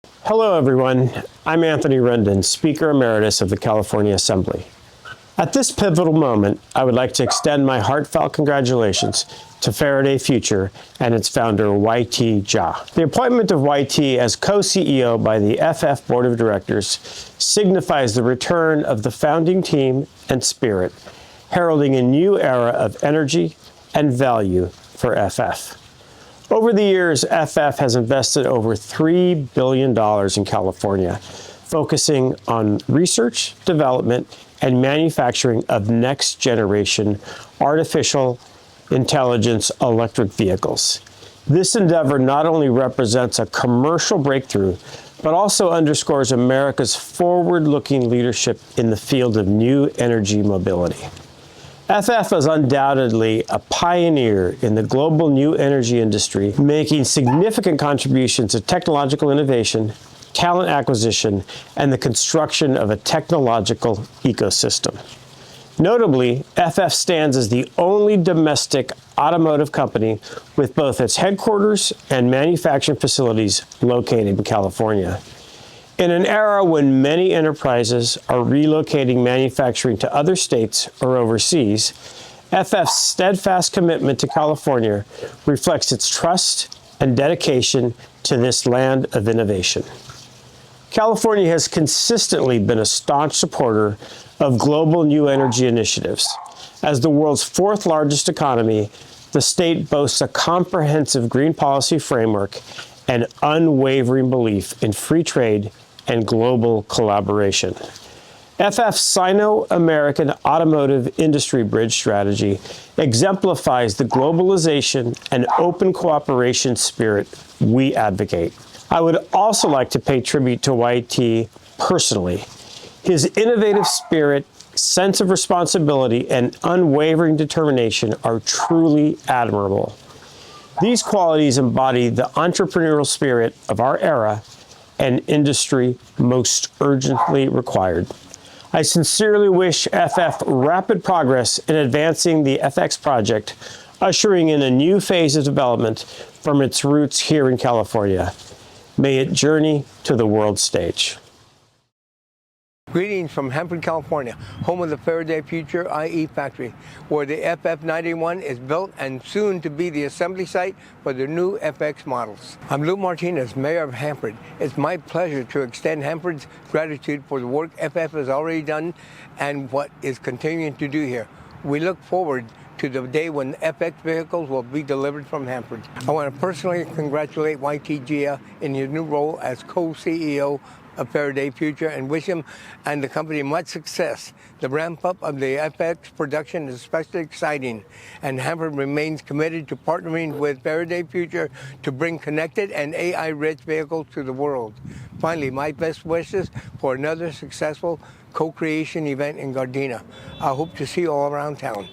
Hello, everyone. I'm Anthony Rendon, Speaker Emeritus of the California Assembly. At this pivotal moment, I would like to extend my heartfelt congratulations to Faraday Future and its founder, YT Jia. The appointment of YT as co-CEO by the FF Board of Directors signifies the return of the founding team and spirit, heralding a new era of energy and value for FF. Over the years, FF has invested over $3 billion in California, focusing on research, development, and manufacturing of next-generation artificial intelligence electric vehicles. This endeavor not only represents a commercial breakthrough, but also underscores America's forward-looking leadership in the field of new energy mobility. FF is undoubtedly a pioneer in the global new energy industry, making significant contributions to technological innovation, talent acquisition, and the construction of a technological ecosystem. Notably, FF stands as the only domestic automotive company with both its headquarters and manufacturing facilities located in California. In an era when many enterprises are relocating manufacturing to other states or overseas, FF's steadfast commitment to California reflects its trust and dedication to this land of innovation. California has consistently been a staunch supporter of global new energy initiatives. As the world's fourth largest economy, the state boasts a comprehensive green policy framework and unwavering belief in free trade and global collaboration. FF's Sino-American automotive industry bridge strategy exemplifies the globalization and open cooperation spirit we advocate. I would also like to pay tribute to YT personally. His innovative spirit, sense of responsibility, and unwavering determination are truly admirable. These qualities embody the entrepreneurial spirit of our era and industry most urgently required. I sincerely wish FF rapid progress in advancing the FX project, ushering in a new phase of development from its roots here in California. May it journey to the world stage. Greetings from Hanford, California, home of the Faraday Future IE factory, where the FF91 is built and soon to be the assembly site for the new FX models. I'm Lou Martinez, Mayor of Hanford. It's my pleasure to extend Hanford's gratitude for the work FF has already done and what is continuing to do here. We look forward to the day when FX vehicles will be delivered from Hanford. I want to personally congratulate YT Jia in his new role as co-CEO of Faraday Future and wish him and the company much success. The ramp-up of the FX production is especially exciting, and Hanford remains committed to partnering with Faraday Future to bring connected and AI-rich vehicles to the world. Finally, my best wishes for another successful co-creation event in Gardena. I hope to see you all around town.